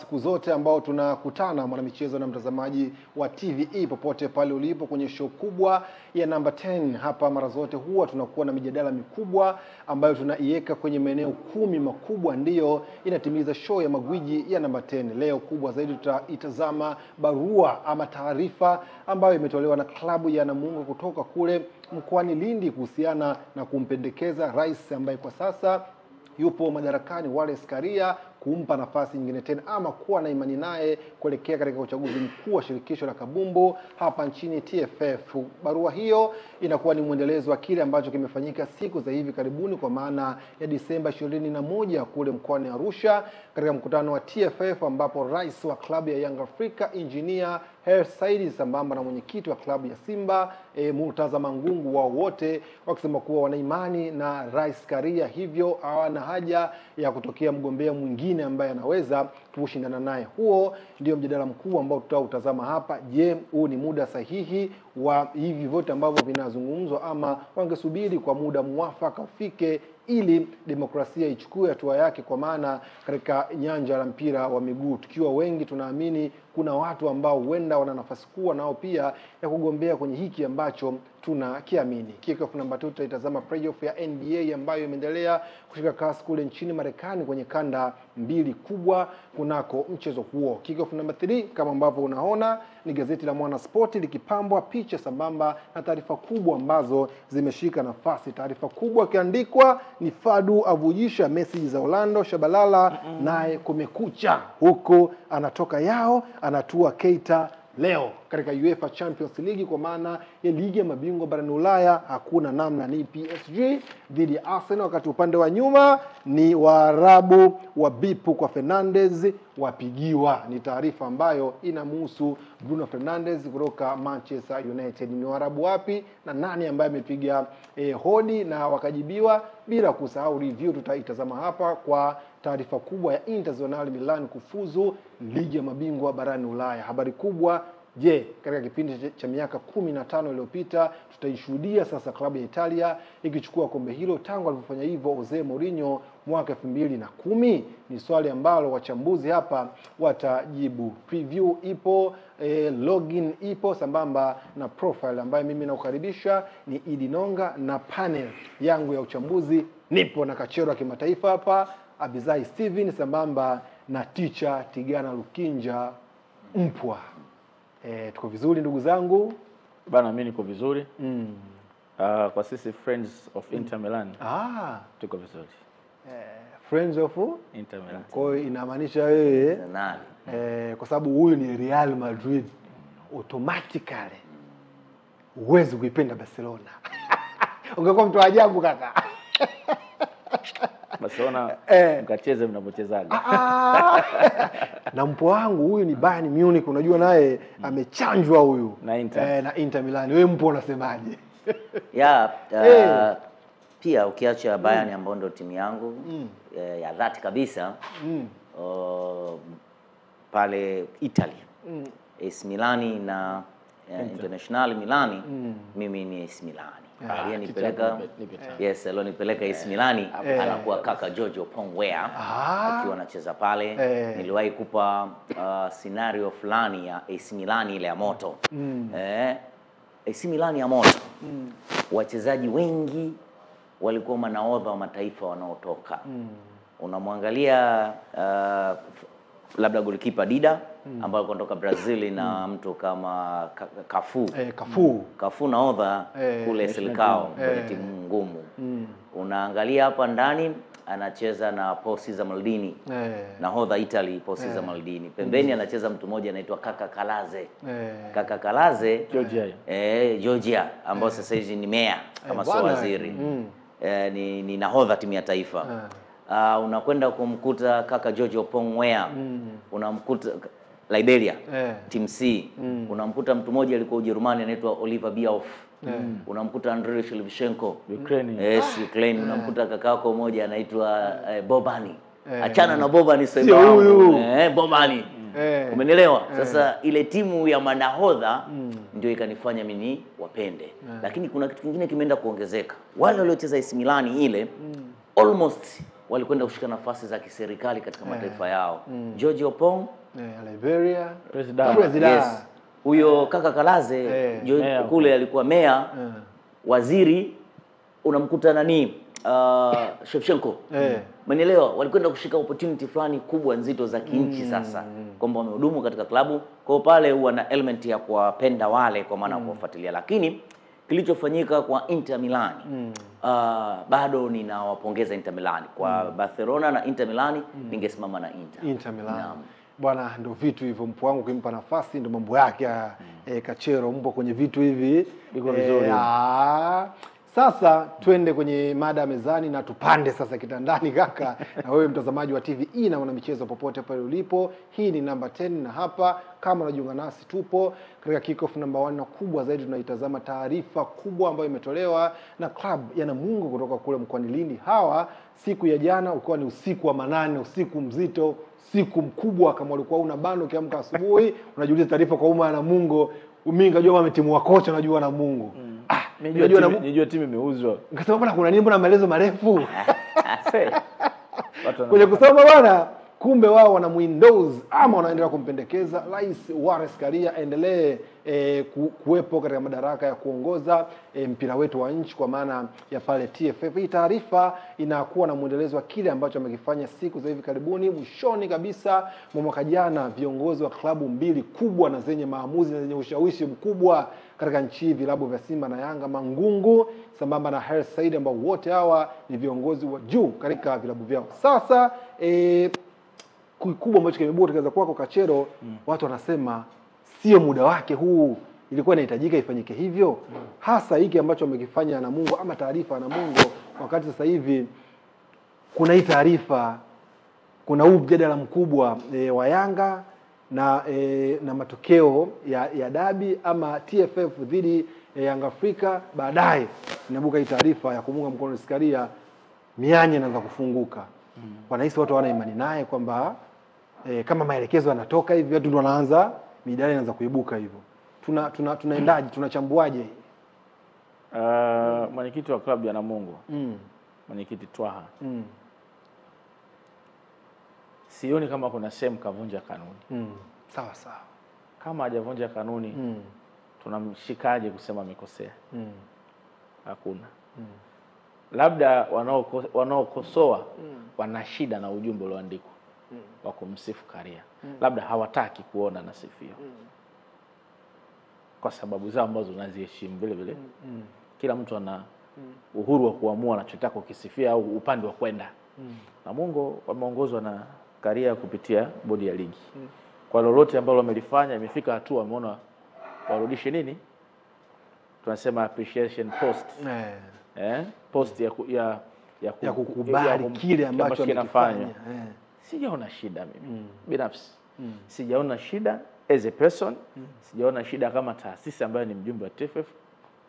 siku zote ambao tunakutana mwanamichezo na mtazamaji wa TVE popote pale ulipo kwenye show kubwa ya namba 10. Hapa mara zote huwa tunakuwa na mijadala mikubwa ambayo tunaiweka kwenye maeneo 10 makubwa, ndiyo inatimiza show ya magwiji ya namba 10. Leo kubwa zaidi tutaitazama barua ama taarifa ambayo imetolewa na klabu ya Namungo kutoka kule mkoani Lindi kuhusiana na kumpendekeza rais ambaye kwa sasa yupo madarakani, Wallace Karia, kumpa nafasi nyingine tena ama kuwa na imani naye kuelekea katika uchaguzi mkuu wa shirikisho la kabumbu hapa nchini TFF. Barua hiyo inakuwa ni mwendelezo wa kile ambacho kimefanyika siku za hivi karibuni, kwa maana ya Disemba 21 kule mkoani Arusha katika mkutano wa TFF, ambapo rais wa klabu ya Young Africa Engineer Hersi Said sambamba na mwenyekiti wa klabu ya Simba Murtaza Mangungu, wao wote wakisema kuwa wana imani na Rais Karia, hivyo hawana haja ya kutokea mgombea mwingine ambaye anaweza kushindana naye. Huo ndio mjadala mkuu ambao tutautazama hapa. Je, huu ni muda sahihi wa hivi vote ambavyo vinazungumzwa, ama wangesubiri kwa muda mwafaka ufike ili demokrasia ichukue hatua yake, kwa maana katika nyanja la mpira wa miguu tukiwa wengi tunaamini kuna watu ambao huenda wana nafasi kubwa nao pia ya kugombea kwenye hiki ambacho tunakiamini. Kickoff namba 2 tutaitazama playoff ya NBA ambayo imeendelea kushika kasi kule nchini Marekani kwenye kanda mbili kubwa kunako mchezo huo. Kickoff namba 3 kama ambavyo unaona ni gazeti la Mwana Sport likipambwa picha sambamba na taarifa kubwa ambazo zimeshika nafasi. Taarifa kubwa ikiandikwa ni Fadu avujisha message za Orlando Shabalala naye kumekucha, huko anatoka yao anatua Keita leo katika UEFA Champions League, kwa maana ya ligi ya mabingwa barani Ulaya. Hakuna namna, ni PSG dhidi ya Arsenal, wakati upande wa nyuma ni Waarabu wa bipu kwa Fernandes wapigiwa. Ni taarifa ambayo inamhusu Bruno Fernandes kutoka Manchester United. Ni Waarabu wapi na nani ambaye amepiga hodi na wakajibiwa, bila kusahau review tutaitazama hapa kwa taarifa kubwa ya Internazionale Milan kufuzu ligi ya mabingwa barani Ulaya. Habari kubwa, je, katika kipindi cha miaka 15 iliyopita tutaishuhudia sasa klabu ya Italia ikichukua kombe hilo tangu alipofanya hivyo Jose Mourinho mwaka 2010? Ni swali ambalo wachambuzi hapa watajibu. Preview ipo, login ipo sambamba na profile ambayo mimi naukaribisha ni Idi Nonga, na panel yangu ya uchambuzi nipo na kachero wa kimataifa hapa Abizai Steven sambamba na teacher Tigana Lukinja Mpwa. Tuko vizuri ndugu zangu? Bana, mimi niko vizuri. Kwa sisi friends of Inter Milan. Tuko vizuri. Friends of Inter Milan. Kwa hiyo inamaanisha wewe nani? Kwa sababu huyu ni Real Madrid, automatically huwezi kuipenda Barcelona. Ungekuwa mtu ajabu kaka. Barcelona mkacheze mnapochezaga. Na mpo wangu huyu ni Bayern Munich, unajua naye amechanjwa huyu na Inter. Na Inter Milan. Wewe mpo unasemaje? Pia ukiacha Bayern ambao ndio timu yangu ya dhati kabisa, pale Italy AC Milani na Internazionale Milani, mimi ni AC Milani. Alionipeleka alionipeleka AC Milani anakuwa kaka Giorgio Pongwea akiwa anacheza pale. Niliwahi kupa scenario fulani ya AC Milani ile ya moto. AC Milani ya moto, wachezaji wengi walikuwa manahodha wa mataifa wanaotoka. Unamwangalia labda goalkeeper Dida ambaye kutoka Brazil na mtu kama Cafu nahodha kule Selecao kwenye timu ngumu. Unaangalia hapa ndani anacheza na Paul Cesar Maldini, nahodha Italy Paul Cesar Maldini. Pembeni anacheza mtu mmoja anaitwa Kaka Kalaze Georgia ambao sasa hivi ni meya kama sio waziri. Ni nahodha timu ya taifa. Unakwenda kumkuta kaka Giorgio Pongwea, unamkuta Liberia team C, unamkuta mtu mmoja alikuwa Ujerumani anaitwa Oliver Bierhoff, unamkuta Andrei Shevchenko Ukraine, Ukraine, unamkuta kakako mmoja anaitwa Bobani. Achana na Bobani sema huyu Bobani. Umenielewa? Sasa ile timu ya manahodha ndio ikanifanya mimi wapende. Lakini kuna kitu kingine kimeenda kuongezeka. Wale waliocheza AC Milani ile almost walikwenda kushika nafasi za kiserikali katika mataifa yao. George Opong, Liberia, President. Yes. Huyo kaka Kalaze kule alikuwa meya, waziri, unamkuta nani? Shevchenko. Manielewa, walikwenda kushika opportunity fulani kubwa nzito za kinchi sasa. Kwamba wamehudumu katika klabu, kwa pale huwa na element ya kuwapenda wale kwa maana kuwafuatilia. Lakini kilichofanyika kwa Inter Milan, bado ninawapongeza Inter Milan. Kwa Barcelona na Inter Milan, ningesimama na Inter Milan. Bwana, ndio vitu hivyo, mpo wangu kimpa nafasi ndio mambo yake. Kachero, mpo kwenye vitu hivi iko vizuri. Sasa twende kwenye mada mezani na tupande sasa kitandani kaka. Na wewe mtazamaji wa TVE na mwanamichezo popote pale ulipo, hii ni namba 10 na hapa kama unajiunga nasi tupo katika kick-off namba 1 na kubwa zaidi tunaitazama taarifa kubwa ambayo imetolewa na club ya Namungo kutoka kule mkoani Lindi. Hawa siku ya jana ukiwa ni usiku wa manane, usiku mzito, siku mkubwa, kama ulikuwa una bando ukiamka asubuhi unajiuliza taarifa kwa umma ya Namungo. Mimi ngajua wametimu kocha, najua Namungo. Nijua timu imeuzwa. Nikasema bwana kuna nini, mbona maelezo marefu? Kwenye kusoma bwana, kumbe wao wana Windows ama wanaendelea kumpendekeza Rais Wallace Karia aendelee kuwepo katika madaraka ya kuongoza mpira wetu wa nchi kwa maana ya pale TFF. Hii taarifa inakuwa na muendelezo wa kile ambacho amekifanya siku za hivi karibuni. Mwishoni kabisa mwa mwaka jana, viongozi wa klabu mbili kubwa na zenye maamuzi na zenye ushawishi mkubwa katika nchi, vilabu vya Simba na Yanga, Mangungu sambamba na Hersi Said, ambao wote hawa ni viongozi wa juu katika vilabu vyao. Sasa kubwa ambacho kimebua kaza kwako Kachero, watu wanasema sio muda wake huu, ilikuwa inahitajika ifanyike hivyo. Hasa hiki ambacho amekifanya Namungo ama taarifa ya Namungo, wakati sasa hivi kuna hii taarifa, kuna huu mjadala mkubwa wa Yanga na matokeo ya dabi ama TFF dhidi ya Yanga Afrika. Baadaye inabuka hii taarifa ya kumunga mkono Karia, mianya inaanza kufunguka. Wanahisi watu wana imani naye kwamba kama maelekezo yanatoka hivi watu ndio wanaanza, midali inaanza kuibuka hivyo. Tunaendaje, tunachambuaje? Mwenyekiti wa klabu ya Namungo, mwenyekiti Twaha, sioni kama kuna sehemu kavunja kanuni. Sawa sawa. Kama hajavunja kanuni, tunamshikaje kusema amekosea? Hakuna. Labda wanaokosoa wana shida na ujumbe ulioandikwa wa kumsifu Karia. Labda hawataki kuona nasifiwa. Kwa sababu zao ambazo unaziheshimu vile vile. Kila mtu ana uhuru wa kuamua anachotaka kukisifia au upande wa kwenda. Namungo wameongozwa na Karia kupitia bodi ya ligi. Kwa lolote ambalo wamelifanya, imefika hatua wameona warudishe nini? Tunasema appreciation post. Post ya kukubali kile ambacho amekifanya. Sijaona shida mimi binafsi. Sijaona shida as a person. Sijaona shida kama taasisi ambayo ni mjumbe wa TFF,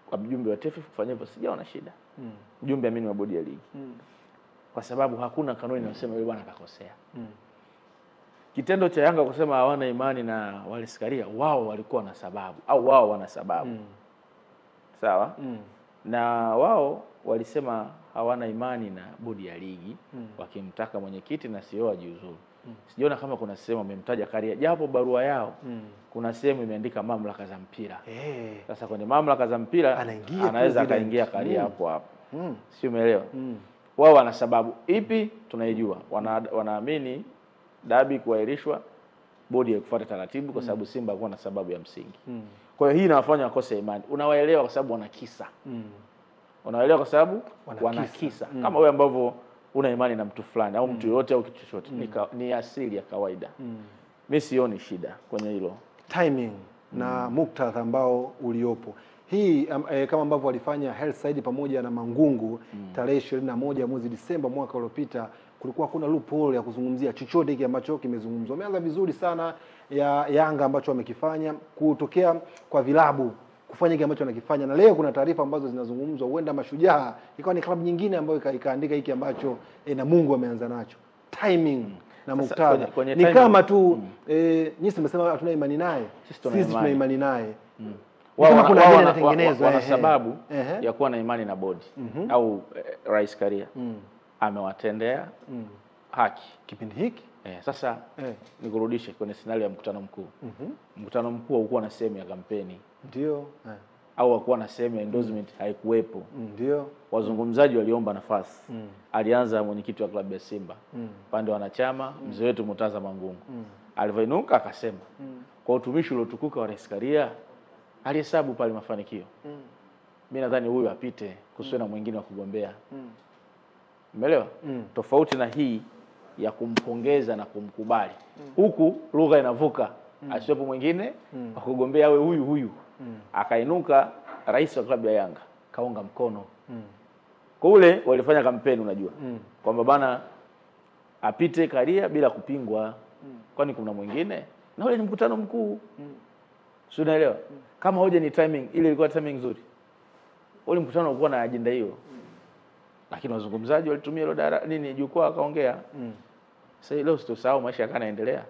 kwa mjumbe wa TFF kufanya hivyo, sijaona shida. Mjumbe amini wa bodi ya ligi. Kwa sababu hakuna kanuni inayosema yule bwana akakosea. Kitendo cha Yanga kusema hawana imani na Wallace Karia, wao walikuwa na sababu au wao wana sababu. Sawa? Na wao walisema hawana imani na bodi ya ligi, wakimtaka mwenyekiti na CEO ajiuzuru. Sijaona kama kuna sehemu wamemtaja Karia, japo barua yao kuna sehemu imeandika mamlaka za mpira. Sasa kwenye mamlaka za mpira anaweza akaingia Karia hapo hapo. Si umeelewa? Wao wana sababu ipi tunaijua. Wanaamini dabi kuahirishwa, bodi ya kufuata taratibu kwa sababu Simba alikuwa na sababu ya msingi. Kwa hiyo hii inawafanya wakose imani. Unawaelewa kwa sababu wana kisa. Unawaelewa kwa sababu wana kisa. Kama wewe ambavyo una imani na mtu fulani au mtu yote au kitu chochote, ni asili ya kawaida. Mimi sioni shida kwenye hilo. Timing na muktadha ambao uliopo. Hii kama ambavyo walifanya Hersi Said pamoja na Mangungu tarehe 21 mwezi Disemba mwaka uliopita, kulikuwa kuna loophole ya kuzungumzia chochote hiki ambacho kimezungumzwa. Wameanza vizuri sana ya Yanga ambacho wamekifanya, kutokea kwa vilabu kufanya hiki ambacho wanakifanya, na leo kuna taarifa ambazo zinazungumzwa huenda Mashujaa ikawa ni klabu nyingine ambayo ikaandika hiki ambacho Namungo ameanza nacho. Timing na muktadha ni kama tu nyinyi mmesema hatuna imani naye, sisi tuna imani naye. Wana sababu ya kuwa na imani na bodi au Rais Karia. amewatendea haki kipindi hiki. Sasa nikurudishe kwenye scenario ya mkutano mkuu. Mkutano mkuu ulikuwa na sehemu ya kampeni. Ndio. Au hakuwa na sehemu ya endorsement, haikuwepo. Ndio. Wazungumzaji waliomba nafasi. Alianza mwenyekiti wa klabu ya Simba. Pande wanachama, mzee wetu Murtaza Mangungu. Alivyoinuka akasema, kwa utumishi uliotukuka wa Rais Karia, alihesabu pale mafanikio. Mimi nadhani huyu apite, kusiwe na mwingine wa kugombea. Umeelewa? Tofauti na hii ya kumpongeza na kumkubali. Huku lugha inavuka. Asiwepo mwingine wa kugombea, awe huyu. Akainuka rais wa klabu ya Yanga, kaunga mkono. Kwa ule walifanya kampeni, unajua. Kwamba bana apite Karia bila kupingwa. Kwani kuna mwingine? Na ule ni mkutano mkuu. Sio, unaelewa? Kama hoja ni timing, ile ilikuwa timing nzuri. Ule mkutano ulikuwa na agenda hiyo. Lakini wazungumzaji walitumia hilo jukwaa akaongea. Sasa leo sitosahau, maisha yanaendelea.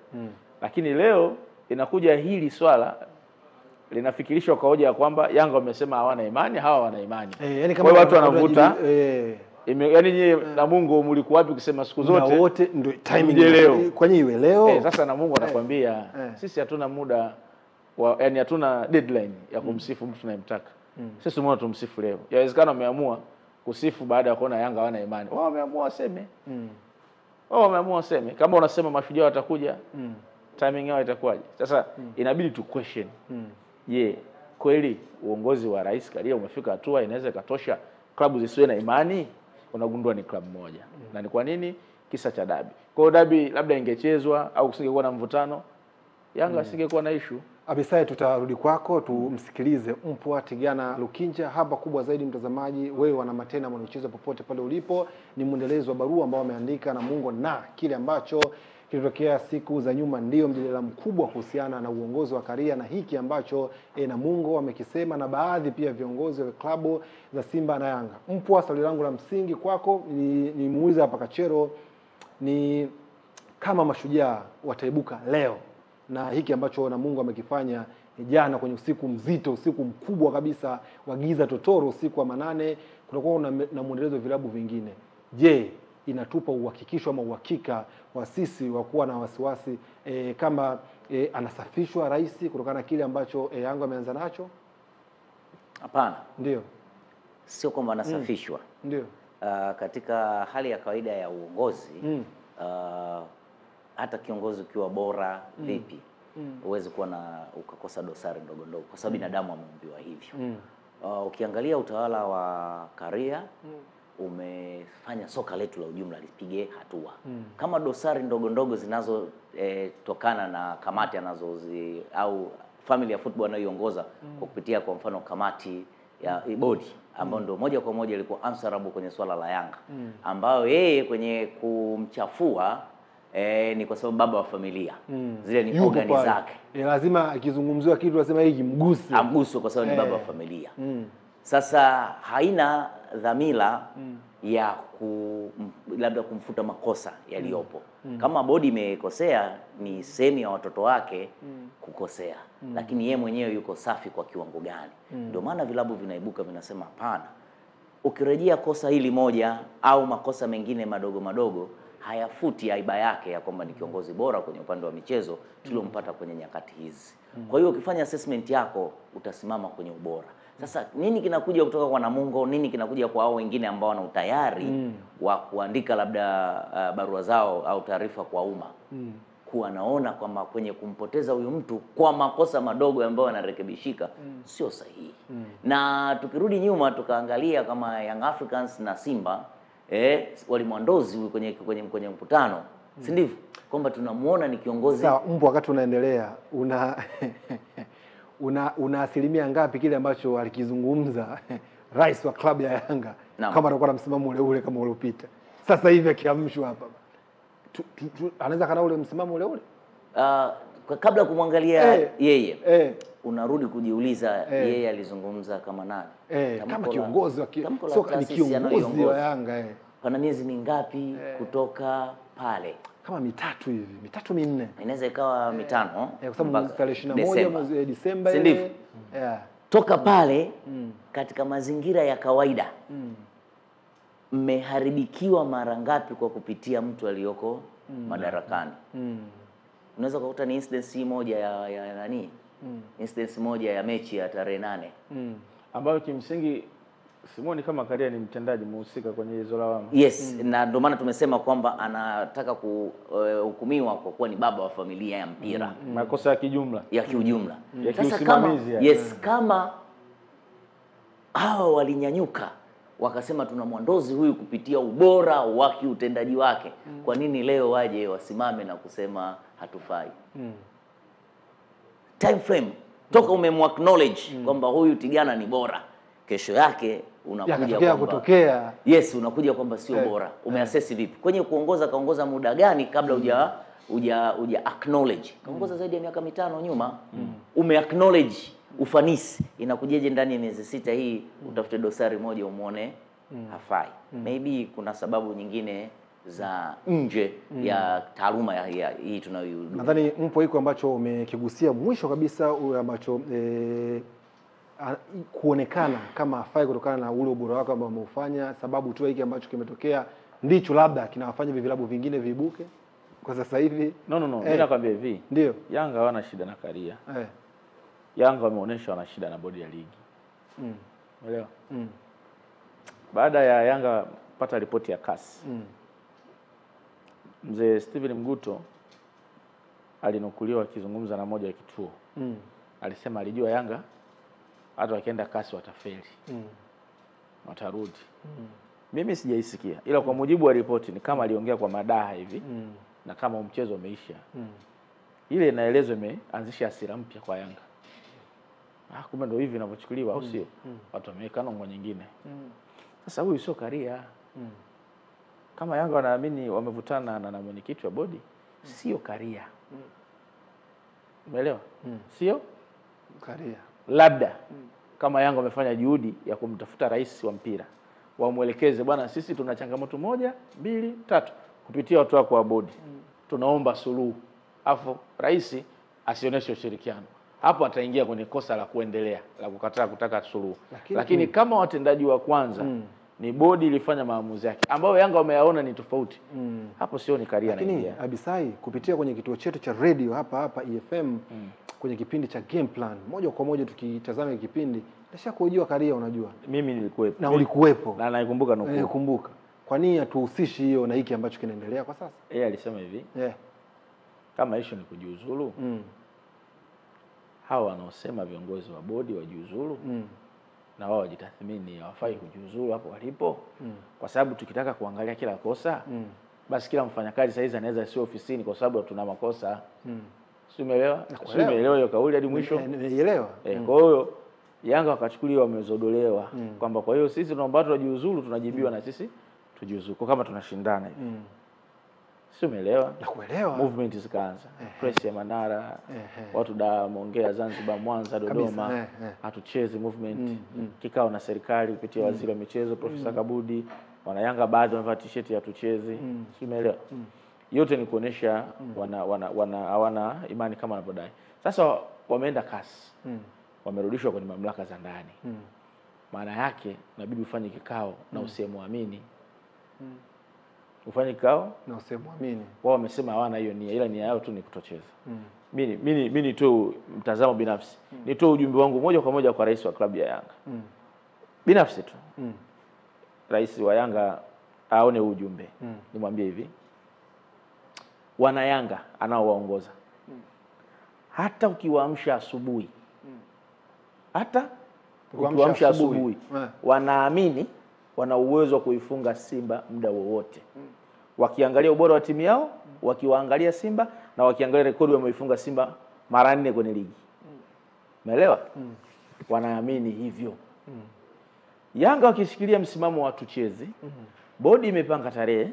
Lakini leo inakuja hili swala linafikirishwa kwa hoja ya kwamba Yanga wamesema hawana imani, hawa wana imani. Yani kama watu wanavuta yani nyie Namungo mlikuwa wapi kusema siku zote? Na wote ndio timing kwa nyiwe leo. Sasa Namungo anakuambia sisi hatuna muda yani hatuna deadline ya kumsifu mtu tunayemtaka. Sisi tumeona tumsifu leo. Yawezekana wameamua kusifu baada ya kuona Yanga hawana imani. Wao wameamua waseme. Wao wameamua waseme. Kama unasema Mashujaa watakuja, timing yao itakuwaje? Sasa inabidi tu question. Kweli uongozi wa Rais Karia umefika hatua inaweza ikatosha klabu zisiwe na imani? Unagundua ni klabu moja. Na ni kwa nini? Kisa cha dabi. Kwa hiyo dabi labda ingechezwa au kusingekuwa na mvutano, Yanga asingekuwa na issue. Abisai, tutarudi kwako tumsikilize Mpwa Tigana Lukinja. Hapa kubwa zaidi, mtazamaji, wewe wana Matena mwanamichezo popote pale ulipo, ni mwendelezo wa barua ambao ameandika Namungo na kile ambacho kilitokea siku za nyuma. Ndio mjadala mkubwa kuhusiana na uongozi wa Karia na hiki ambacho Namungo wamekisema na baadhi pia viongozi wa klabu za Simba na Yanga. Mpwa, swali langu la msingi kwako ni muulize hapa Kachero, ni kama Mashujaa wataibuka leo na hiki ambacho Namungo amekifanya jana kwenye usiku mzito, usiku mkubwa kabisa wa giza totoro, usiku wa manane, kutakuwa na mwendelezo vilabu vingine. Je, inatupa uhakikisho ama uhakika wa sisi wa kuwa na wasiwasi kama anasafishwa rais kutokana na kile ambacho Yanga ameanza nacho? Hapana. Ndio. Sio kwamba anasafishwa. Ndio. Katika hali ya kawaida ya uongozi, hata kiongozi ukiwa bora vipi, huwezi kuwa na ukakosa dosari ndogo ndogo, kwa sababu binadamu ameumbiwa hivyo. Ukiangalia utawala wa Karia umefanya soka letu la ujumla lipige hatua. Kama dosari ndogo ndogo zinazo tokana na kamati au family ya football anayoiongoza kwa kupitia kwa mfano kamati ya bodi ambayo ndio moja kwa moja ilikuwa answerable kwenye swala la Yanga, ambayo yeye kwenye kumchafua ni kwa sababu baba wa familia. Zile ni organi zake. Lazima akizungumziwa kitu lazima hiki amguse kwa sababu ni baba wa familia. Sasa haina dhamira ya labda kumfuta makosa yaliyopo. Kama bodi imekosea, ni sehemu ya watoto wake kukosea. Lakini yeye mwenyewe yuko safi kwa kiwango gani? Ndio maana vilabu vinaibuka vinasema hapana. Ukirejea kosa hili moja au makosa mengine madogo madogo, hayafuti aiba yake ya kwamba ni kiongozi bora kwenye upande wa michezo tulompata kwenye nyakati hizi. Kwa hiyo ukifanya assessment yako utasimama kwenye ubora. Sasa nini kinakuja kutoka kwa Namungo, nini kinakuja kwa hao wengine ambao wana utayari wa kuandika labda barua zao au taarifa kwa umma, kuwa naona kwamba kwenye kumpoteza huyu mtu kwa makosa madogo ambayo yanarekebishika sio sahihi. Na tukirudi nyuma tukaangalia kama Young Africans na Simba walimwandozi kwenye mkutano, si ndivyo? Kwamba tunamuona ni kiongozi. Sawa, Mpwa, wakati unaendelea una asilimia ngapi kile ambacho alikizungumza rais wa klabu ya Yanga kama atakuwa na msimamo ule ule kama uliopita? Sasa hivi akiamshwa hapa anaweza kana ule msimamo ule ule? Kabla kumwangalia yeye unarudi kujiuliza yeye alizungumza kama nani? Kama kiongozi wa soka, ni kiongozi wa Yanga. Pana miezi mingapi kutoka pale? Kama mitatu hivi, mitatu minne. Inaweza ikawa mitano, kwa sababu tarehe 21 mwezi Desemba ile. Toka pale katika mazingira ya kawaida mmeharibikiwa mara ngapi kwa kupitia mtu aliyoko madarakani? Unaweza kukuta ni incident moja ya nani? Incident moja ya mechi ya tarehe 8. Ambayo kimsingi Simoni kama Karia ni mtendaji mhusika kwenye hizo lawama. Yes, na ndio maana tumesema kwamba anataka kuhukumiwa kwa kuwa ni baba wa familia ya mpira. Makosa ya kijumla. Ya kiujumla. Ya Sasa kama kiusimamizi. kama hawa walinyanyuka wakasema tuna Mwandozi huyu kupitia ubora wa kiutendaji wake, kwa nini leo waje wasimame na kusema hatufai? Time frame toka umemacknowledge kwamba huyu Tigana ni bora, kesho yake unakuja kwamba yes, unakuja kwamba sio bora. Umeassess vipi? Kwenye kuongoza kaongoza muda gani kabla uja acknowledge? Kaongoza zaidi ya miaka 5 nyuma. Umeacknowledge ufanisi, inakujeje ndani ya miezi 6 hii utafute dosari moja umuone hafai? Maybe kuna sababu nyingine za nje ya taaluma ya hii tunayohudumia. Nadhani mpo iko ambacho umekigusia mwisho kabisa, ambacho kuonekana kama hafai kutokana na ule ubora wake ambao umeufanya. Sababu tu hiki ambacho kimetokea ndicho labda kinawafanya vilabu vingine viibuke kwa sasa hivi. No. Mimi nakwambia hivi. Ndio. Yanga hawana shida na Karia. Yanga wameonyesha wana shida na bodi ya ligi. Umeelewa? Baada ya Yanga kupata ripoti ya CAS. Mzee Steven Mguto alinukuliwa akizungumza na moja ya kituo. Alisema alijua Yanga hata wakienda CAS watafeli. Watarudi. Mimi sijaisikia. Ila kwa mujibu wa ripoti ni kama aliongea kwa madaha hivi. Na kama mchezo umeisha. Ile inaelezwa imeanzisha hasira mpya kwa Yanga. Kumbe ndio hivi inavyochukuliwa au sio? Watu wameweka nongo nyingine. Sasa huyu sio Karia. Kama Yanga wanaamini wamevutana na mwenyekiti wa bodi, sio Karia. Umeelewa? Sio Karia. Labda kama Yanga wamefanya juhudi ya kumtafuta rais wa mpira, wamuelekeze bwana, sisi tuna changamoto 1, 2, 3 kupitia watu wako wa bodi. Tunaomba suluhu. Afu rais asionyeshe ushirikiano. Hapo ataingia kwenye kosa la kuendelea, la kukataa kutaka suluhu. Lakini kama watendaji wa kwanza ni bodi ilifanya maamuzi yake ambayo Yanga wameyaona ni tofauti, hapo sio ni Karia anaingia. Lakini Abisai, kupitia kwenye kituo chetu cha radio hapa EFM kwenye kipindi cha Game Plan, moja kwa moja tukitazama kipindi, nashakujua Karia, unajua mimi nilikuwepo na ulikuwepo na naikumbuka nukuu. Kumbuka. Kwa nini hatuhusishi hiyo na hiki ambacho kinaendelea kwa sasa? Yeye alisema hivi, kama issue ni kujiuzulu, hawa wanaosema viongozi wa bodi wajiuzulu, na wao wajitathmini, hawafai kujiuzulu hapo walipo. Kwa sababu tukitaka kuangalia kila kosa, basi kila mfanyakazi saizi anaweza sio ofisini kwa sababu tuna makosa. Sio umeelewa? Sio umeelewa hiyo kauli hadi mwisho? Nimeelewa. Kwa hiyo Yanga wakachukuliwa wamezodolewa kwamba kwa hiyo sisi tunaomba watu wajiuzulu, tunajibiwa na sisi tujiuzulu. Kwa kama tunashindana hivi. Sio umeelewa? Nakuelewa. Movement zikaanza. Press ya Manara, watu da wameongea Zanzibar, Mwanza, Dodoma, hatuchezi movement. Kikao na serikali kupitia waziri wa michezo Profesa Kabudi, wana Yanga baadhi wamevaa t-shirt ya hatuchezi. Sio umeelewa? Yote ni kuonesha hawana imani kama wanapodai. Sasa wameenda CAS. Wamerudishwa kwenye mamlaka za ndani. Maana yake inabidi ufanye kikao na usimuamini. Ufanye kikao na usimuamini. Wao wamesema hawana hiyo nia, ila nia yao tu ni kutocheza. Mimi nitoe mtazamo binafsi. Nitoe ujumbe wangu moja kwa moja kwa rais wa klabu ya Yanga. Binafsi tu. Rais wa Yanga aone ujumbe. Nimwambie hivi. Wana Yanga anaowaongoza. Hata ukiwaamsha asubuhi. Hata ukiwaamsha asubuhi. Wanaamini wana uwezo wa kuifunga Simba muda wowote. Wakiangalia ubora wa timu yao, wakiwaangalia Simba na wakiangalia rekodi wameifunga Simba mara 4 kwenye ligi. Umeelewa? Wanaamini hivyo. Yanga wakishikilia msimamo wa tuchezi, bodi imepanga tarehe,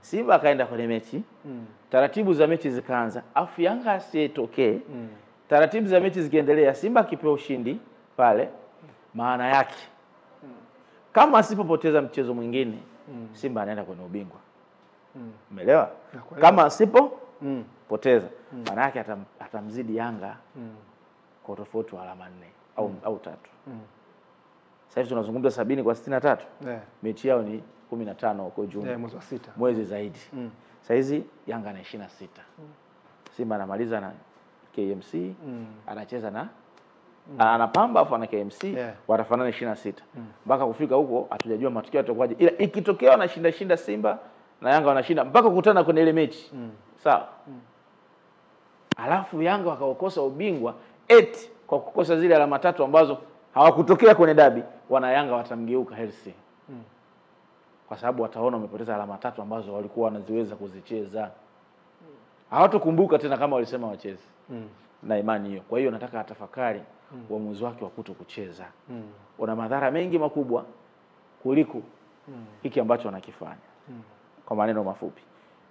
Simba akaenda kwenye mechi, taratibu za mechi zikaanza, afu Yanga asiyetokee, taratibu za mechi zikiendelea, Simba akipewa ushindi pale, maana yake kama asipopoteza mchezo mwingine, Simba anaenda kwenye ubingwa. Umeelewa? Kama asipo poteza, maana yake atamzidi Yanga kwa tofauti wa alama 4 au 3. Sasa hivi tunazungumza 70 kwa 63. Mechi yao ni 15 huko Juni. Mwezi wa 6. Mwezi zaidi. Sasa hizi Yanga na 26. Simba anamaliza na KMC, anacheza na anapamba afu na KMC, watafanana 26. Mpaka kufika huko hatujajua matokeo yatakuwaje. Ila ikitokea wanashinda Simba na Yanga wanashinda mpaka kukutana kwenye ile mechi. Sawa. Alafu Yanga wakaokosa ubingwa eti kwa kukosa zile alama 3 ambazo hawakutokea kwenye dabi, wana Yanga watamgeuka Hersi. Kwa sababu wataona wamepoteza alama 3 ambazo walikuwa wanaziweza kuzicheza. Hawatokumbuka tena kama walisema wacheze. Na imani hiyo. Kwa hiyo nataka atafakari uamuzi wake wa kutokucheza. Una madhara mengi makubwa kuliko hiki ambacho wanakifanya. Kwa maneno mafupi.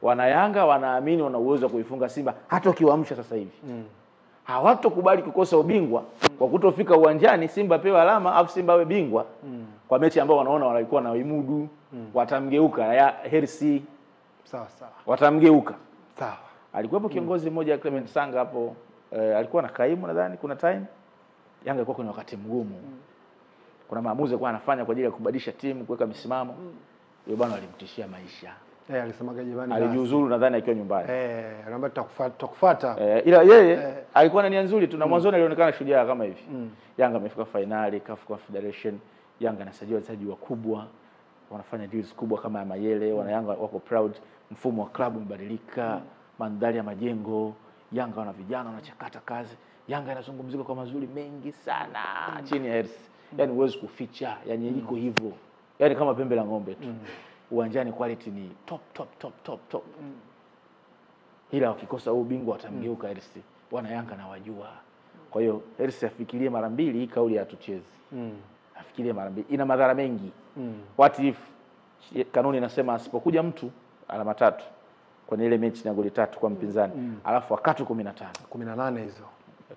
Wana Yanga wanaamini wana uwezo wa kuifunga Simba hata ukiwaamsha sasa hivi. Hawatokubali kukosa ubingwa kwa kutofika uwanjani Simba pewa alama afu Simba awe bingwa. Kwa mechi ambao wanaona walikuwa na imudu, watamgeuka ya Hersi. Sawa. Watamgeuka. Sawa. Alikuwepo kiongozi mmoja Clement Sanga hapo, alikuwa na kaimu nadhani kuna time. Yanga ilikuwa kwenye wakati mgumu. Kuna maamuzi alikuwa anafanya kwa ajili ya kubadilisha timu, kuweka misimamo. Yule bwana alimtishia maisha. Alisemaga jamani. Alijiuzuru nadhani akiwa nyumbani. Anaomba tutakufuata. Ila yeye alikuwa na nia nzuri tu na mwanzoni alionekana shujaa kama hivi. Yanga amefika finali, CAF Confederation. Yanga anasajili wachezaji wakubwa. Wanafanya deals kubwa kama ya Mayele, wana Yanga wako proud, mfumo wa klabu umebadilika, mandhari ya majengo, Yanga wana vijana wanachakata kazi. Yanga inazungumzika kwa mazuri mengi sana chini ya Hersi. Yaani huwezi kuficha, yani iko hivyo. Yaani kama pembe la ng'ombe tu. Uwanjani quality ni top. Ila wakikosa ubingwa watamgeuka Hersi. Wana Yanga na wajua. Kwa hiyo Hersi afikirie mara mbili hii kauli ya tucheze. Afikirie mara mbili. Ina madhara mengi. What if kanuni inasema asipokuja mtu alama 3 kwenye ile mechi na goli 3 kwa mpinzani, alafu wakati 18 hizo.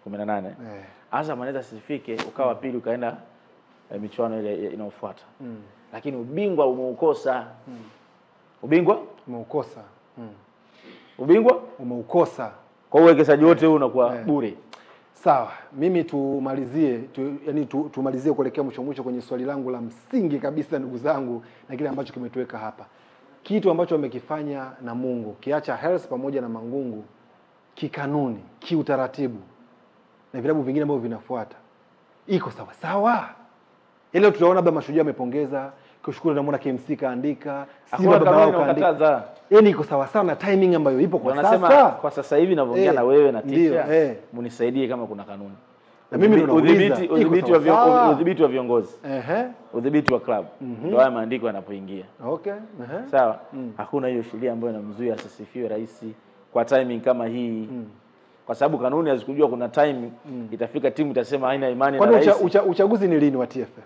18. Azam anaweza sifike ukawa pili ukaenda michuano ile inayofuata. Lakini ubingwa umeukosa. Ubingwa umeukosa. Ubingwa umeukosa. Kwa uwekezaji wote huu unakuwa bure. Sawa, mimi tumalizie kuelekea mwisho kwenye swali langu la msingi kabisa ndugu zangu na kile ambacho kimetuweka hapa. Kitu ambacho wamekifanya na Mungu, kiacha Hersi pamoja na Mangungu, kikanuni, kiutaratibu na vilabu vingine ambavyo vinafuata, iko sawa sawa? Ile tutaona labda Mashujaa amepongeza, kushukuru na muona KMC kaandika, Simba baba wao kaandika. Yaani iko sawa sana timing ambayo ipo kwa sasa. Wanasema kwa sasa hivi ninavyoongea na wewe na teacher, mnisaidie kama kuna kanuni. Na mimi udhibiti wa viongozi. Udhibiti wa club. Ndio haya maandiko yanapoingia. Okay. Sawa? Hakuna hiyo sheria ambayo inamzuia asisifiwe rais kwa timing kama hii. Kwa sababu kanuni hazikujua kuna time itafika timu itasema haina imani na rais. Kwani uchaguzi ni lini wa TFF?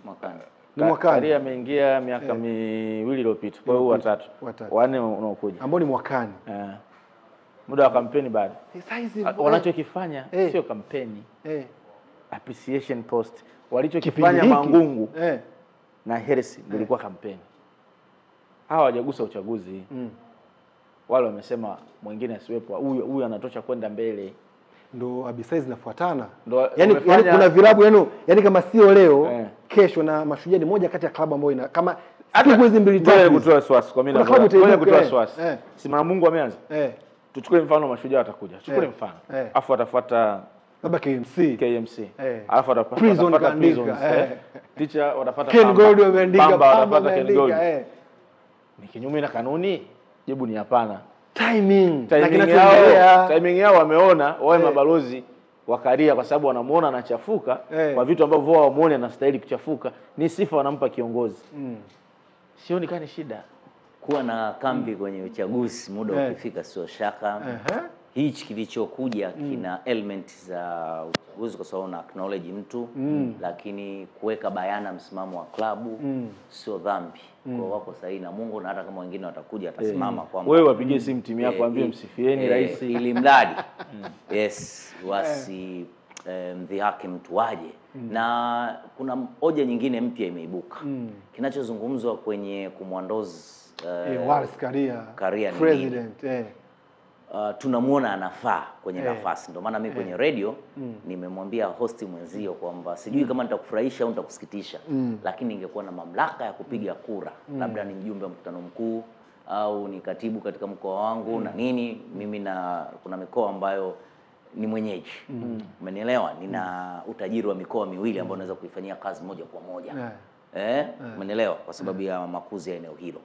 Mwakani. Ni mwakani. Karia ameingia miaka miwili iliyopita. Kwa hiyo watatu. Wanne unaokuja. Ambao ni mwakani. Muda wa kampeni bado. Wanachokifanya sio kampeni. Appreciation post. Walichokifanya Mangungu na Hersi ndio ilikuwa kampeni. Hawa hawajagusa uchaguzi. Wale wamesema mwingine asiwepo, huyu anatosha kwenda mbele. Ndo abisai zinafuatana. Yani kuna vilabu yani kama sio leo kesho, na Mashujaa ni moja kati ya klabu ambayo ina kama siku hizi mbili tatu kutoa swasi kwa mimi na kutoa swasi. Si Mungu ameanza. Tuchukue mfano Mashujaa watakuja. Tuchukue mfano. Afu atafuata labda KMC. Alafu atapata Prisons. Teacher watafuata Ken Gold wameandika, watafuata Ken Gold. Ni kinyume na kanuni? Jibu ni hapana. Timing yao wameona wawe mabalozi wakaria, kwa sababu wanamuona anachafuka kwa vitu ambavyo wao wamuone anastahili kuchafuka. Ni sifa wanampa kiongozi. Sioni kani shida kuwa na kambi kwenye uchaguzi muda ukifika, sio shaka. Hichi kilichokuja kina element za uchaguzi kwa sababu na acknowledge mtu, lakini kuweka bayana msimamo wa klabu sio dhambi. Kwa wako sahihi na Mungu, na hata kama wengine watakuja atasimama kwamba wewe wapigie simu timu yako ambie msifieni rais, ili mradi wasi mdhihaki mtu waje. Na kuna hoja nyingine mpya imeibuka. Kinachozungumzwa kwenye kumwandozi Wallace Karia president tunamuona anafaa kwenye nafasi. Ndio maana mimi kwenye radio nimemwambia host mwenzio kwamba sijui kama nitakufurahisha au nitakusikitisha, lakini ningekuwa na mamlaka ya kupiga kura, labda ni mjumbe wa mkutano mkuu au ni katibu katika mkoa wangu na nini, mimi na kuna mikoa ambayo ni mwenyeji. Umenielewa? Nina utajiri wa mikoa miwili ambao naweza kuifanyia kazi moja kwa moja. Umenielewa? Kwa sababu ya makuzi ya eneo hilo.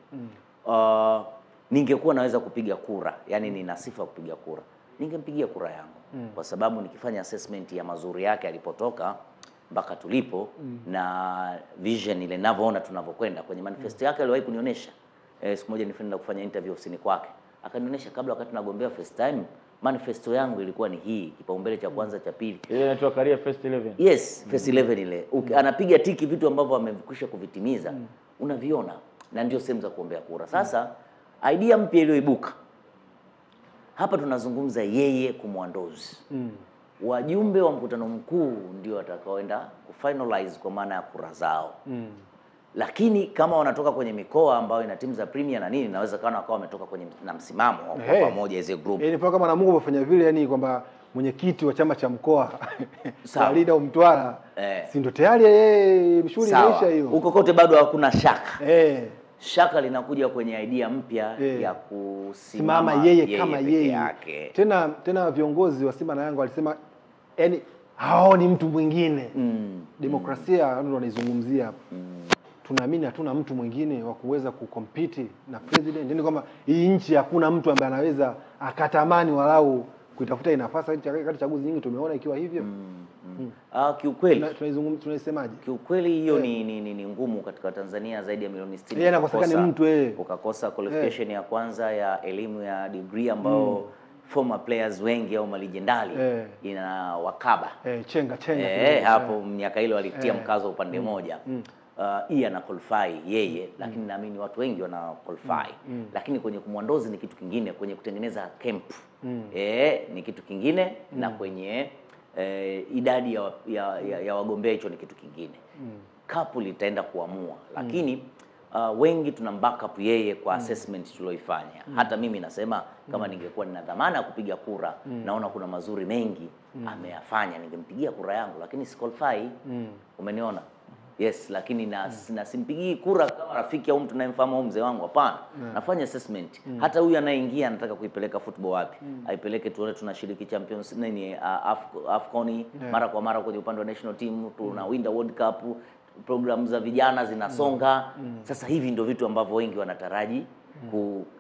Ningekuwa naweza kupiga kura, yani nina sifa kupiga kura, ningempigia kura yangu. Kwa sababu nikifanya assessment ya mazuri yake alipotoka mpaka tulipo na vision ile ninavyoona tunavyokwenda kwenye manifesto yake aliwahi kunionyesha. Siku moja nilienda kufanya interview ofisini kwake, akanionyesha kabla wakati nagombea first time, manifesto yangu ilikuwa ni hii, kipaumbele cha kwanza cha pili. Ile inaitwa career first 11. Yes, first 11 ile. Anapiga tiki vitu ambavyo amekwisha kuvitimiza. Unaviona na ndio sehemu za kuombea kura. Sasa idea mpya iliyoibuka hapa, tunazungumza yeye kumwandozi. Wajumbe wa mkutano mkuu ndio watakaoenda kufinalize kwa maana ya kura zao. Lakini kama wanatoka kwenye mikoa ambayo ina timu za premier na nini, naweza kana wakawa wametoka kwenye na msimamo kwa pamoja as a group. Ni kama na Mungu amefanya vile, yani kwamba mwenyekiti wa chama cha mkoa Walida Mtwara si ndo tayari yeye shughuli imeisha hiyo. Huko kote bado hakuna shaka. Shaka linakuja kwenye idea mpya ya kusimama yeye kama yeye. Tena viongozi wa Simba na Yanga walisema yani hao ni mtu mwingine. Demokrasia ndio wanaizungumzia hapa. Tunaamini hatuna mtu mwingine wa kuweza kucompete na president. Yaani kwamba hii nchi hakuna mtu ambaye anaweza akatamani walau kuitafuta nafasi kati chaguzi nyingi tumeona ikiwa hivyo. Kiukweli tunaisemaje? Kiukweli hiyo ni ngumu katika Tanzania zaidi ya milioni 60. Yeye anakosa ni mtu ukakosa qualification ya kwanza ya elimu ya degree ambao former players wengi au malijendali ina wakaba. Chenga hapo miaka ile walitia mkazo upande moja. Hii ana qualify yeye, lakini naamini watu wengi wana qualify. Lakini kwenye kumwandozi ni kitu kingine, kwenye kutengeneza camp ni kitu kingine, na kwenye idadi ya wagombea hicho ni kitu kingine. Kapu litaenda kuamua, lakini wengi tuna backup yeye kwa assessment tulioifanya. Hata mimi nasema kama ningekuwa nina dhamana ya kupiga kura, naona kuna mazuri mengi ameyafanya, ningempigia kura yangu, lakini si qualify. Umeniona? Yes, lakini na simpigii kura kama rafiki au mtu ninayemfahamu au mzee wangu, hapana. Nafanya assessment. Hata huyu anayeingia anataka kuipeleka football wapi? Aipeleke tuone tunashiriki Champions AFCON mara kwa mara kwenye upande wa national team, tuna winda World Cup, programu za vijana zinasonga. Sasa hivi ndio vitu ambavyo wengi wanataraji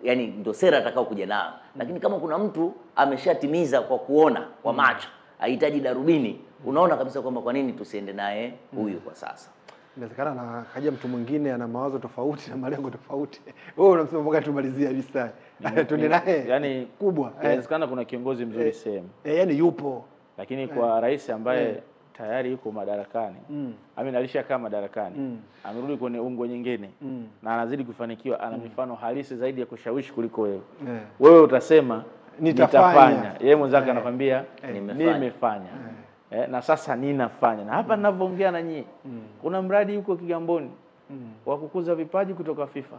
yani ndio sera atakao kuja nayo. Lakini kama kuna mtu ameshatimiza kwa kuona kwa macho, hahitaji darubini, unaona kabisa kwamba kwa nini tusiende naye huyu kwa sasa. Inawezekana na kaja mtu mwingine ana mawazo tofauti na malengo tofauti. Wewe unamsema mpaka tumalizia visa. Tuende naye. Yani kubwa. Inawezekana kuna kiongozi mzuri sehemu. Yani yupo. Lakini kwa rais ambaye tayari yuko madarakani, alishakaa madarakani, amerudi kwenye ungo nyingine na anazidi kufanikiwa, ana mifano halisi zaidi ya kushawishi kuliko wewe. Wewe utasema nitafanya. Yeye mwenzake anakuambia nimefanya. Na sasa ninafanya. Na hapa ninavyoongea na nyinyi, kuna mradi huko Kigamboni wa kukuza vipaji kutoka FIFA.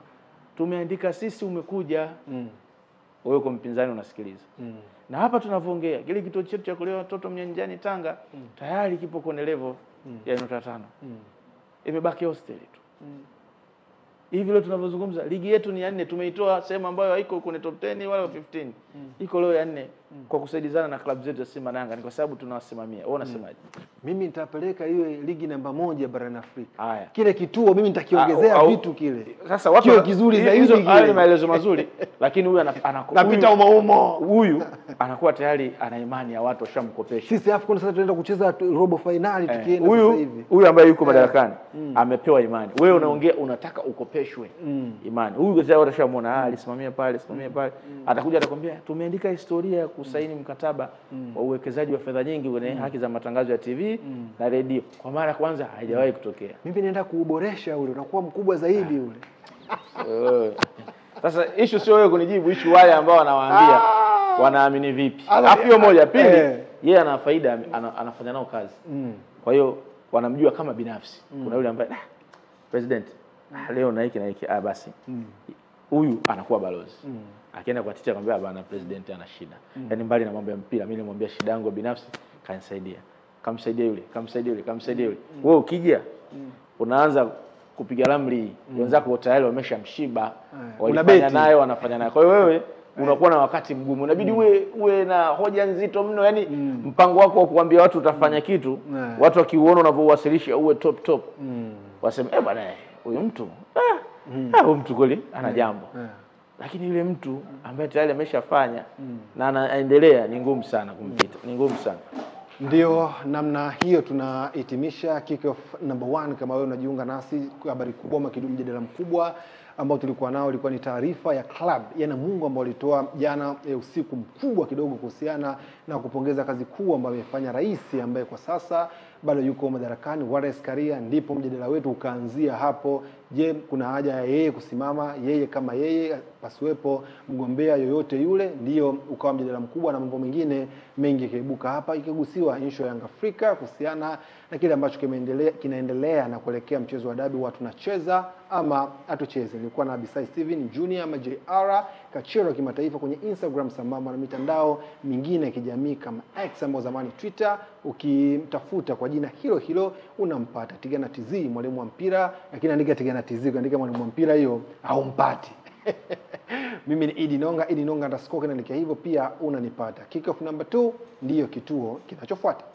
Tumeandika sisi, umekuja. Wewe kwa mpinzani unasikiliza. Na hapa tunavyoongea, kile kituo chetu cha kulea watoto Mnyanjani Tanga tayari kipo kwenye level ya nota 5. Imebaki hostel tu. Hivi leo tunavyozungumza, ligi yetu ni ya 4, tumeitoa sehemu ambayo haiko kwenye top 10 wala 15. Iko leo ya 4 kwa kusaidizana na klabu zetu za Simba na Yanga, ni kwa sababu tunawasimamia. Wewe unasemaje? Mimi nitapeleka hiyo ligi namba 1 barani Afrika. Kile kituo mimi nitakiongezea vitu kile. Sasa watu kiwe kizuri zaidi kile. Hayo maelezo mazuri, lakini huyu anapita umo. Huyu anakuwa tayari ana imani ya watu washamkopesha. Sisi AFCON sasa tunaenda kucheza robo finali tukienda sasa hivi. Huyu ambaye yuko madarakani amepewa imani. Wewe unaongea unataka ukopeshwe imani. Huyu sasa utashamuona alisimamia pale, atakuja atakwambia tumeandika historia ya kusaini mkataba wa uwekezaji wa fedha nyingi kwenye haki za matangazo ya TV na radio. Kwa mara kwanza haijawahi kutokea. Mimi naenda kuuboresha ule, unakuwa mkubwa zaidi ule. Sasa issue sio wewe kunijibu, issue wale ambao wanawaambia wanaamini vipi. Hapo hiyo moja, pili yeye ana faida, anafanya nao kazi. Kwa hiyo wanamjua kama binafsi. Kuna yule ambaye president leo na hiki basi huyu anakuwa balozi. Akienda kwa teacher akamwambia bana president ana shida. Yaani mbali na mambo ya mpira, mimi nilimwambia shida yangu binafsi kanisaidia. Kamsaidia yule. Wewe ukija unaanza kupiga ramli, wenzako tayari wameshamshiba. Walifanya naye wanafanya naye. Kwa hiyo wewe unakuwa na wakati mgumu. Inabidi uwe na hoja nzito mno, yani mpango wako wa kuambia watu utafanya kitu, watu wakiuona unavyowasilisha uwe top. Waseme bwana huyu mtu huyu mtu kweli ana jambo. Lakini yule mtu ambaye tayari ameshafanya na anaendelea ni ngumu sana kumpita. Ni ngumu sana. Ndio namna hiyo tunahitimisha kick off number 1. Kama wewe unajiunga nasi, habari kubwa mjadala mkubwa ambao tulikuwa nao ilikuwa ni taarifa ya club ya Namungo ambao walitoa jana usiku mkubwa kidogo kuhusiana na kupongeza kazi kuu ambayo amefanya rais ambaye kwa sasa bado yuko madarakani, Wallace Karia. Ndipo mjadala wetu ukaanzia hapo. Je, kuna haja ya yeye kusimama, yeye kama yeye, pasiwepo mgombea yoyote yule? Ndio ukawa mjadala mkubwa na mambo mengine mengi yakaibuka hapa, ikigusiwa issue ya Young Africa kuhusiana na kile ambacho kinaendelea na kuelekea mchezo wa dabi, watu tunacheza ama hatucheze. Nilikuwa na Abisai Steven Junior ama JR Kachero kimataifa kwenye Instagram sambamba na mitandao mingine ya kijamii kama X ambao zamani Twitter. Ukimtafuta kwa jina hilo unampata. Tigana TZ, mwalimu wa mpira, lakini andika Tigana TZ, andika mwalimu wa mpira hiyo haumpati. Mimi ni Idi Nonga _, naandika hivyo pia unanipata. Kick off number 2 ndiyo kituo kinachofuata.